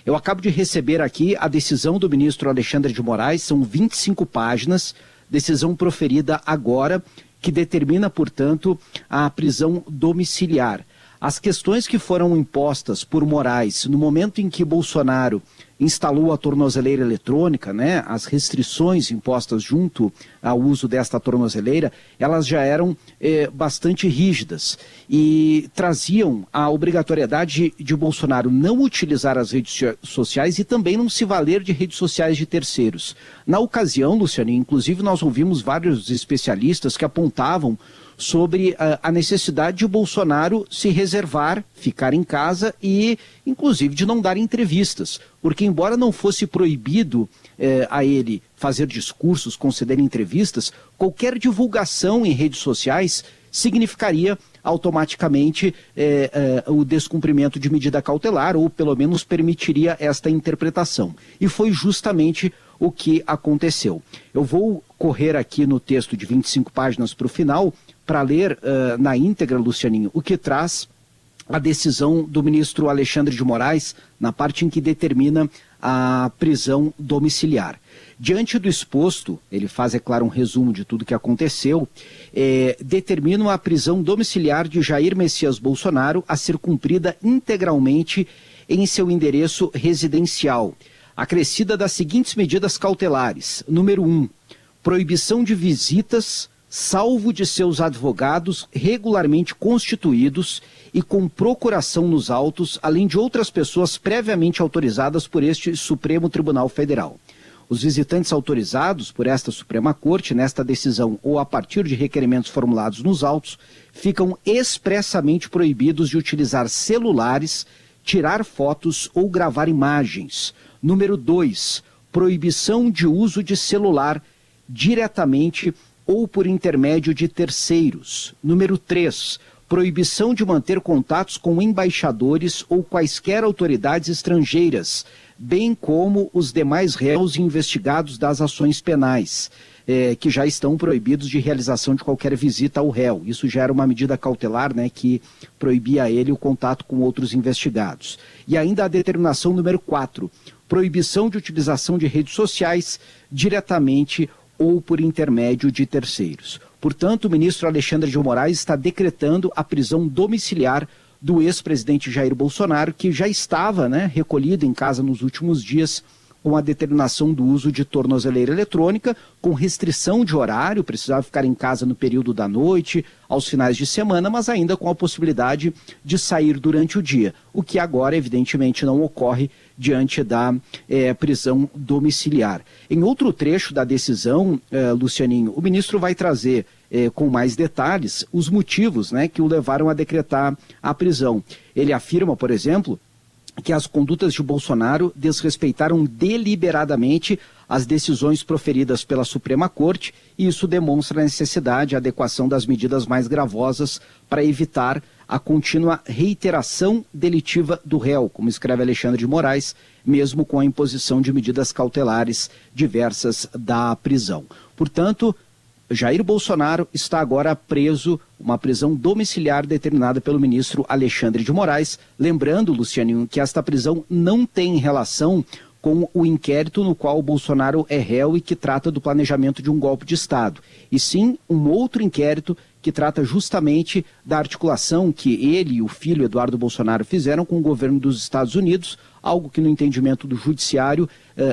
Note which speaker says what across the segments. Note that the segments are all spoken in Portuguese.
Speaker 1: Eu acabo de receber aqui a decisão do ministro Alexandre de Moraes, são 25 páginas, decisão proferida agora, que determina, portanto, a prisão domiciliar. As questões que foram impostas por Moraes no momento em que Bolsonaro instalou a tornozeleira eletrônica, né, as restrições impostas junto ao uso desta tornozeleira, elas já eram bastante rígidas e traziam a obrigatoriedade de Bolsonaro não utilizar as redes sociais e também não se valer de redes sociais de terceiros. Na ocasião, Luciane, inclusive nós ouvimos vários especialistas que apontavam sobre a necessidade de Bolsonaro se reservar, ficar em casa e, inclusive, de não dar entrevistas. Porque, embora não fosse proibido a ele fazer discursos, conceder entrevistas, qualquer divulgação em redes sociais significaria automaticamente o descumprimento de medida cautelar, ou pelo menos permitiria esta interpretação. E foi justamente o que aconteceu. Eu vou correr aqui no texto de 25 páginas para o final, para ler na íntegra, Lucianinho, o que traz a decisão do ministro Alexandre de Moraes, na parte em que determina a prisão domiciliar. Diante do exposto, ele faz, é claro, um resumo de tudo que aconteceu, determina a prisão domiciliar de Jair Messias Bolsonaro a ser cumprida integralmente em seu endereço residencial, acrescida das seguintes medidas cautelares. Número 1, proibição de visitas, salvo de seus advogados regularmente constituídos e com procuração nos autos, além de outras pessoas previamente autorizadas por este Supremo Tribunal Federal. Os visitantes autorizados por esta Suprema Corte, nesta decisão ou a partir de requerimentos formulados nos autos, ficam expressamente proibidos de utilizar celulares, tirar fotos ou gravar imagens. Número 2, proibição de uso de celular diretamente ou por intermédio de terceiros. Número 3, proibição de manter contatos com embaixadores ou quaisquer autoridades estrangeiras, bem como os demais réus investigados das ações penais, que já estão proibidos de realização de qualquer visita ao réu. Isso já era uma medida cautelar, né, que proibia a ele o contato com outros investigados. E ainda a determinação número 4, proibição de utilização de redes sociais diretamente ou por intermédio de terceiros. Portanto, o ministro Alexandre de Moraes está decretando a prisão domiciliar do ex-presidente Jair Bolsonaro, que já estava, né, recolhido em casa nos últimos dias com a determinação do uso de tornozeleira eletrônica, com restrição de horário, precisava ficar em casa no período da noite, aos finais de semana, mas ainda com a possibilidade de sair durante o dia, o que agora, evidentemente, não ocorre diante da prisão domiciliar. Em outro trecho da decisão, Lucianinho, o ministro vai trazer com mais detalhes os motivos, né, que o levaram a decretar a prisão. Ele afirma, por exemplo, que as condutas de Bolsonaro desrespeitaram deliberadamente as decisões proferidas pela Suprema Corte e isso demonstra a necessidade e a adequação das medidas mais gravosas para evitar a contínua reiteração delitiva do réu, como escreve Alexandre de Moraes, mesmo com a imposição de medidas cautelares diversas da prisão. Portanto, Jair Bolsonaro está agora preso, uma prisão domiciliar determinada pelo ministro Alexandre de Moraes. Lembrando, Lucianinho, que esta prisão não tem relação com o inquérito no qual o Bolsonaro é réu e que trata do planejamento de um golpe de Estado, e sim um outro inquérito que trata justamente da articulação que ele e o filho Eduardo Bolsonaro fizeram com o governo dos Estados Unidos, algo que no entendimento do judiciário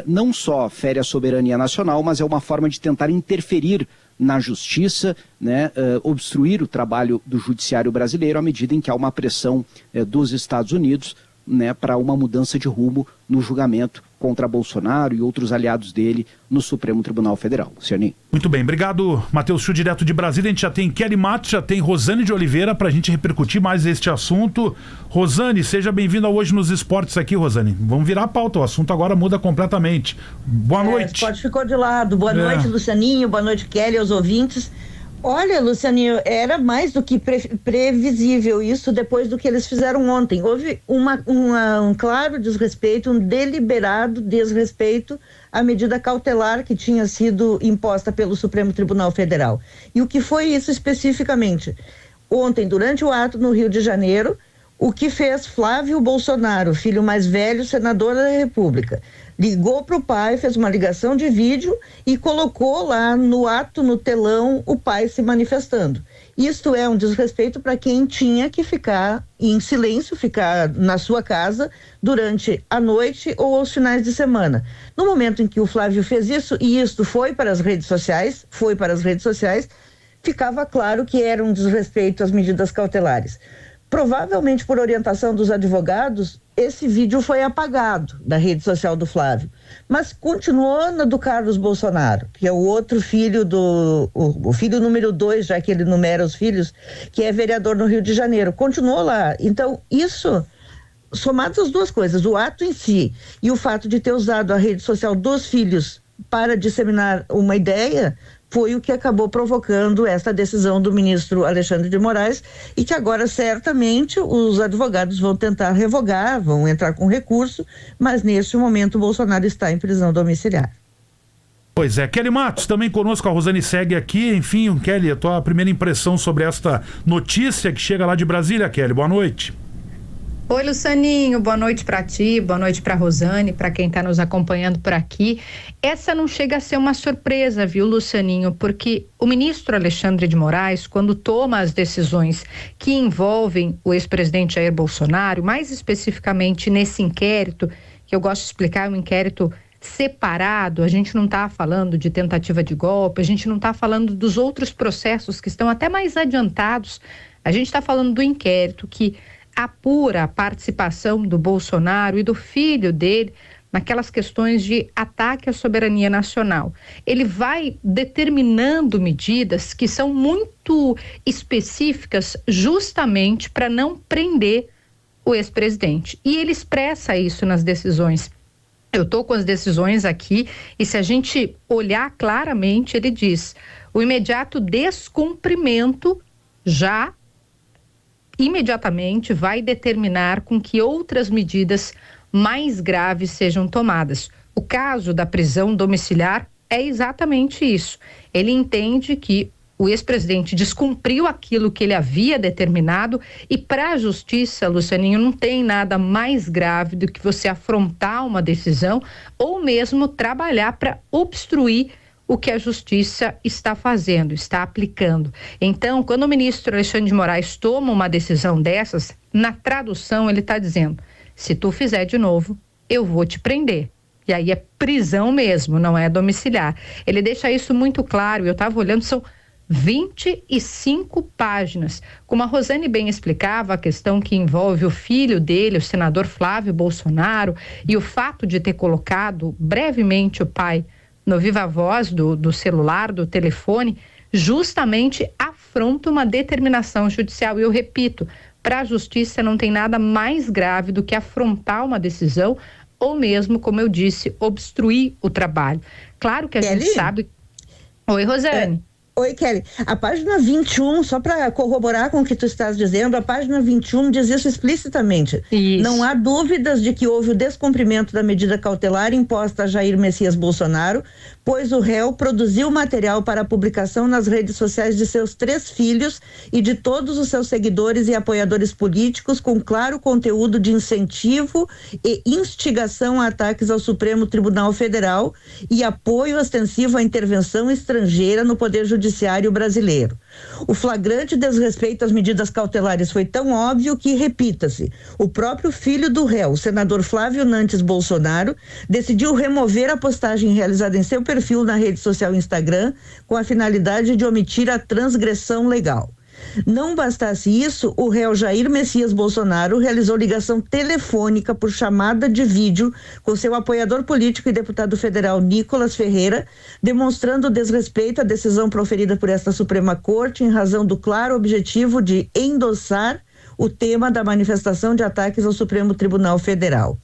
Speaker 1: não só fere a soberania nacional, mas é uma forma de tentar interferir na justiça, né, obstruir o trabalho do judiciário brasileiro à medida em que há uma pressão dos Estados Unidos, né, para uma mudança de rumo no julgamento contra Bolsonaro e outros aliados dele no Supremo Tribunal Federal. Luciane.
Speaker 2: Muito bem, obrigado, Matheus Chu, direto de Brasília. A gente já tem Kelly Matos, já tem Rosane de Oliveira para a gente repercutir mais este assunto. Rosane, seja bem-vinda hoje nos esportes aqui, Rosane. Vamos virar a pauta, o assunto agora muda completamente. Boa noite. O
Speaker 3: esporte ficou de lado. Boa noite, Lucianinho, boa noite, Kelly, aos ouvintes. Olha, Lucianinho, era mais do que previsível isso depois do que eles fizeram ontem. Houve um claro desrespeito, um deliberado desrespeito à medida cautelar que tinha sido imposta pelo Supremo Tribunal Federal. E o que foi isso especificamente? Ontem, durante o ato no Rio de Janeiro, O que fez Flávio Bolsonaro, filho mais velho, senador da República, ligou para o pai, fez uma ligação de vídeo e colocou lá no ato, no telão, o pai se manifestando. Isto é um desrespeito para quem tinha que ficar em silêncio, ficar na sua casa durante a noite ou aos finais de semana. No momento em que o Flávio fez isso, e isto foi para as redes sociais, ficava claro que era um desrespeito às medidas cautelares. Provavelmente por orientação dos advogados, esse vídeo foi apagado da rede social do Flávio, mas continuou na do Carlos Bolsonaro, que é o outro filho o filho número 2, já que ele numera os filhos, que é vereador no Rio de Janeiro, continuou lá. Então, isso, somadas as duas coisas, o ato em si e o fato de ter usado a rede social dos filhos para disseminar uma ideia, foi o que acabou provocando essa decisão do ministro Alexandre de Moraes, e que agora certamente os advogados vão tentar revogar, vão entrar com recurso, mas neste momento o Bolsonaro está em prisão domiciliar.
Speaker 2: Pois é, Kelly Matos também conosco, a Rosane segue aqui. Enfim, Kelly, a tua primeira impressão sobre esta notícia que chega lá de Brasília, Kelly, boa noite.
Speaker 4: Oi, Lucianinho, boa noite para ti, boa noite para Rosane, para quem está nos acompanhando por aqui. Essa não chega a ser uma surpresa, viu, Lucianinho? Porque o ministro Alexandre de Moraes, quando toma as decisões que envolvem o ex-presidente Jair Bolsonaro, mais especificamente nesse inquérito, que eu gosto de explicar, é um inquérito separado, a gente não está falando de tentativa de golpe, a gente não está falando dos outros processos que estão até mais adiantados, a gente está falando do inquérito que apura a participação do Bolsonaro e do filho dele naquelas questões de ataque à soberania nacional. Ele vai determinando medidas que são muito específicas justamente para não prender o ex-presidente. E ele expressa isso nas decisões. Eu estou com as decisões aqui e se a gente olhar claramente, ele diz: o imediato descumprimento já imediatamente vai determinar com que outras medidas mais graves sejam tomadas. O caso da prisão domiciliar é exatamente isso. Ele entende que o ex-presidente descumpriu aquilo que ele havia determinado e para a justiça, Lucianinho, não tem nada mais grave do que você afrontar uma decisão ou mesmo trabalhar para obstruir o que a justiça está fazendo, está aplicando. Então, quando o ministro Alexandre de Moraes toma uma decisão dessas, na tradução ele está dizendo: se tu fizer de novo, eu vou te prender. E aí é prisão mesmo, não é domiciliar. Ele deixa isso muito claro, eu estava olhando, são 25 páginas. Como a Rosane bem explicava, a questão que envolve o filho dele, o senador Flávio Bolsonaro, e o fato de ter colocado brevemente o pai no viva voz do celular, do telefone, justamente afronta uma determinação judicial. E eu repito, para a justiça não tem nada mais grave do que afrontar uma decisão ou mesmo, como eu disse, obstruir o trabalho. Claro que a gente sabe... Oi, Rosane.
Speaker 3: Oi, Kelly. A página 21, só para corroborar com o que tu estás dizendo, a página 21 diz isso explicitamente. Isso. Não há dúvidas de que houve o descumprimento da medida cautelar imposta a Jair Messias Bolsonaro, pois o réu produziu material para publicação nas redes sociais de seus 3 filhos e de todos os seus seguidores e apoiadores políticos com claro conteúdo de incentivo e instigação a ataques ao Supremo Tribunal Federal e apoio ostensivo à intervenção estrangeira no Poder Judiciário brasileiro. O flagrante desrespeito às medidas cautelares foi tão óbvio que, repita-se, o próprio filho do réu, o senador Flávio Nantes Bolsonaro, decidiu remover a postagem realizada em seu perfil na rede social Instagram com a finalidade de omitir a transgressão legal. Não bastasse isso, o réu Jair Messias Bolsonaro realizou ligação telefônica por chamada de vídeo com seu apoiador político e deputado federal Nicolas Ferreira, demonstrando desrespeito à decisão proferida por esta Suprema Corte em razão do claro objetivo de endossar o tema da manifestação de ataques ao Supremo Tribunal Federal.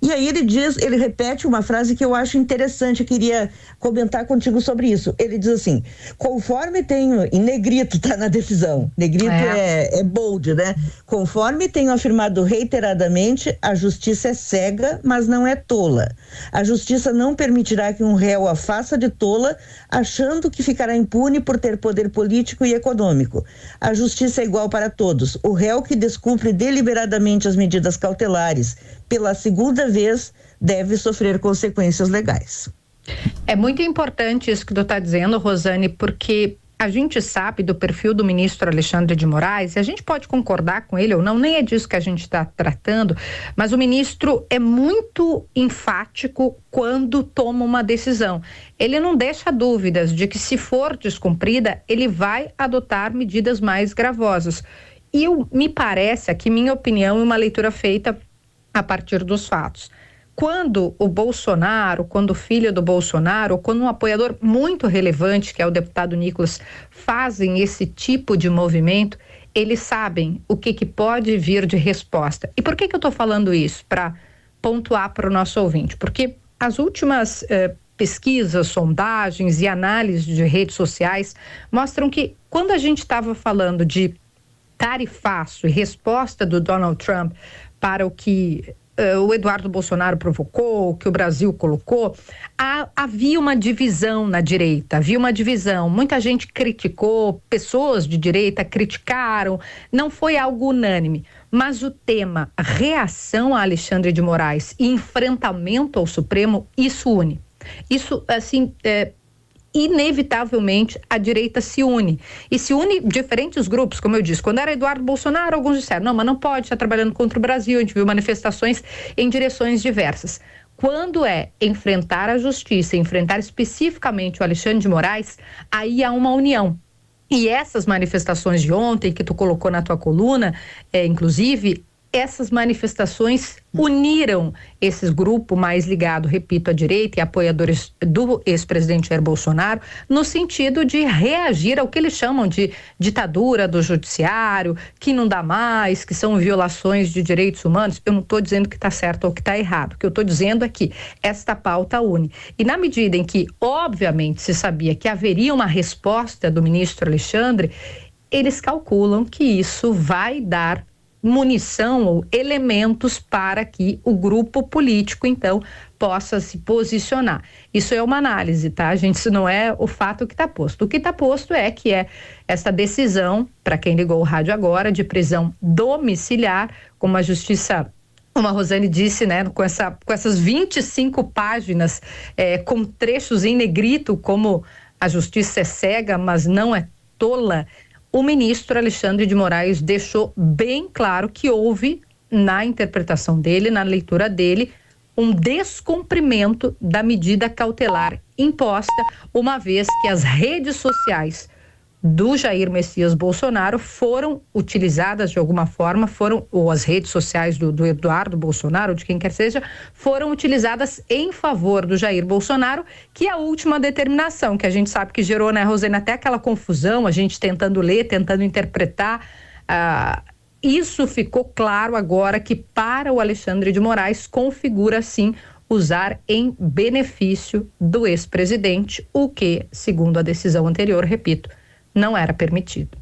Speaker 3: E aí ele repete uma frase que eu acho interessante, eu queria comentar contigo sobre isso. Ele diz assim, conforme tenho, em negrito tá na decisão, negrito é bold, né? Conforme tenho afirmado reiteradamente, a justiça é cega, mas não é tola. A justiça não permitirá que um réu a faça de tola, achando que ficará impune por ter poder político e econômico. A justiça é igual para todos. O réu que descumpre deliberadamente as medidas cautelares pela segunda vez deve sofrer consequências legais.
Speaker 4: É muito importante isso que tu está dizendo, Rosane, porque a gente sabe do perfil do ministro Alexandre de Moraes, e a gente pode concordar com ele ou não, nem é disso que a gente está tratando, mas o ministro é muito enfático quando toma uma decisão. Ele não deixa dúvidas de que, se for descumprida, ele vai adotar medidas mais gravosas. E me parece, aqui minha opinião, uma leitura feita a partir dos fatos. Quando o Bolsonaro, quando o filho do Bolsonaro, ou quando um apoiador muito relevante, que é o deputado Nicolas, fazem esse tipo de movimento, eles sabem o que pode vir de resposta. E por que eu estou falando isso? Para pontuar para o nosso ouvinte. Porque as últimas pesquisas, sondagens e análises de redes sociais mostram que, quando a gente estava falando de tarifaço e resposta do Donald Trump para o que o Eduardo Bolsonaro provocou, o que o Brasil colocou, havia uma divisão na direita, havia uma divisão. Muita gente criticou, pessoas de direita criticaram, não foi algo unânime. Mas o tema reação a Alexandre de Moraes e enfrentamento ao Supremo, isso une. Isso, assim, inevitavelmente a direita se une. E se une diferentes grupos, como eu disse. Quando era Eduardo Bolsonaro, alguns disseram, não, mas não pode estar trabalhando contra o Brasil. A gente viu manifestações em direções diversas. Quando é enfrentar a justiça, enfrentar especificamente o Alexandre de Moraes, aí há uma união. E essas manifestações de ontem, que tu colocou na tua coluna, inclusive, essas manifestações uniram esse grupo mais ligado, repito, à direita e apoiadores do ex-presidente Jair Bolsonaro, no sentido de reagir ao que eles chamam de ditadura do judiciário, que não dá mais, que são violações de direitos humanos. Eu não estou dizendo que está certo ou que está errado. O que eu estou dizendo é que esta pauta une. E na medida em que, obviamente, se sabia que haveria uma resposta do ministro Alexandre, eles calculam que isso vai dar munição ou elementos para que o grupo político, então, possa se posicionar. Isso é uma análise, tá, gente? Isso não é o fato que está posto. O que está posto é que é essa decisão, para quem ligou o rádio agora, de prisão domiciliar, como a justiça, como a Rosane disse, né, com essas 25 páginas, com trechos em negrito, como a justiça é cega, mas não é tola. O ministro Alexandre de Moraes deixou bem claro que houve, na interpretação dele, na leitura dele, um descumprimento da medida cautelar imposta, uma vez que as redes sociais do Jair Messias Bolsonaro foram utilizadas de alguma forma, ou as redes sociais do Eduardo Bolsonaro, de quem quer seja, foram utilizadas em favor do Jair Bolsonaro, que é a última determinação, que a gente sabe que gerou, né, Rosane, até aquela confusão, a gente tentando ler, tentando interpretar. Isso ficou claro agora que, para o Alexandre de Moraes, configura, sim, usar em benefício do ex-presidente, o que, segundo a decisão anterior, repito, não era permitido.